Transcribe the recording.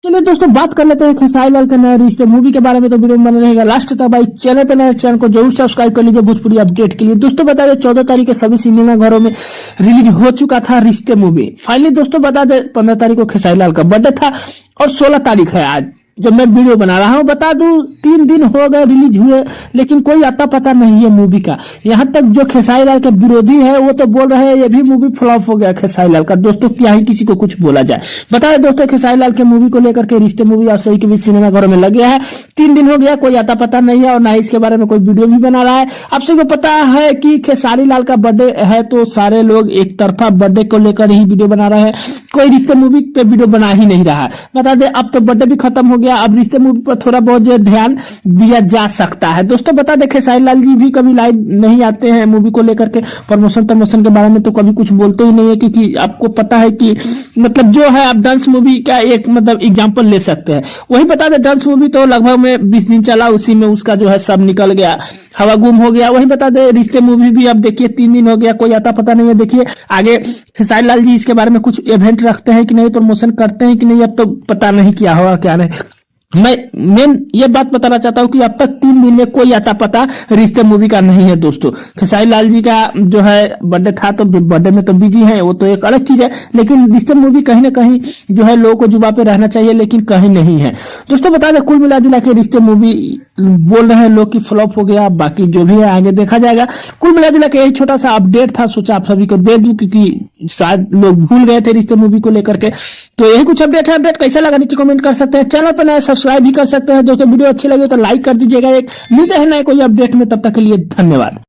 चलिए दोस्तों, बात कर लेते हैं खेसारी लाल के नए रिश्ते मूवी के बारे में। तो वीडियो में बने रहेगा लास्ट तक भाई। चैनल पे नए, चैनल को जरूर सब्सक्राइब कर लीजिए भोजपुरी अपडेट के लिए। दोस्तों बता दें 14 तारीख के सभी सिनेमा घरों में रिलीज हो चुका था रिश्ते मूवी। फाइनली दोस्तों बता दें 15 तारीख को खेसारी लाल का बर्थडे था और 16 तारीख है आज जब मैं वीडियो बना रहा हूं। बता दूं 3 दिन हो गए रिलीज हुए, लेकिन कोई आता पता नहीं है मूवी का। यहां तक जो खेसारी लाल के विरोधी है वो तो बोल रहे हैं ये भी मूवी फ्लॉप हो गया खेसारी लाल का। दोस्तों क्या ही किसी को कुछ बोला जाए। बता दें दोस्तों खेसारी लाल के मूवी को लेकर के रिश्ते मूवी आप सभी के बीच सिनेमा घरों में लग गया है। 3 दिन हो गया, कोई आता पता नहीं है और ना ही इसके बारे में कोई वीडियो भी बना रहा है। आप सभी को पता है कि खेसारी लाल का बर्थडे है तो सारे लोग एक तरफा बर्थडे को लेकर ही वीडियो बना रहे हैं, कोई रिश्ते मूवी पे वीडियो बना ही नहीं रहा है। बता दें अब तो बर्थडे भी खत्म हो गया, अब रिश्ते मूवी पर थोड़ा बहुत जो ध्यान दिया जा सकता है। दोस्तों बता दें खेसारी लाल जी भी कभी लाइव नहीं आते हैं मूवी को लेकर के। प्रमोशन के बारे में तो कभी कुछ बोलते ही नहीं है, क्योंकि आपको पता है कि मतलब जो है आप डांस मूवी का एक मतलब एग्जांपल ले सकते हैं। वही बता दें डांस मूवी तो लगभग में 20 दिन चला, उसी में उसका जो है सब निकल गया, हवा गुम हो गया। वही बता दें रिश्ते मूवी भी अब देखिए 3 दिन हो गया, कोई आता पता नहीं है। देखिए आगे खेसारी लाल जी इसके बारे में कुछ इवेंट रखते हैं कि नहीं, प्रमोशन करते हैं कि नहीं, अब तो पता नहीं क्या होगा क्या नहीं। मैं मेन ये बात बताना चाहता हूं कि अब तक 3 दिन में कोई आता पता रिश्ते मूवी का नहीं है। दोस्तों खेसारी लाल जी का जो है बर्थडे था तो बर्थडे में तो बिजी है, वो तो एक अलग चीज है, लेकिन रिश्ते मूवी कहीं ना कहीं जो है लोगों को जुबा पे रहना चाहिए, लेकिन कहीं नहीं है। दोस्तों बता दें कुल मिला जुला के रिश्ते मूवी बोल रहे हैं लोग कि फ्लॉप हो गया, बाकी जो भी है आगे देखा जाएगा। कुल मिला जुला के यही छोटा सा अपडेट था, सोचा आप सभी को दे दूं क्योंकि शायद लोग भूल गए थे रिश्ते मूवी को लेकर के। तो यही कुछ अपडेट है। अपडेट कैसा लगा नीचे कमेंट कर सकते हैं, चैनल पर नए सब्सक्राइब भी कर सकते हैं। दोस्तों वीडियो अच्छी लगी तो लाइक कर दीजिएगा। एक मिलते हैं नए कोई अपडेट में, तब तक के लिए धन्यवाद।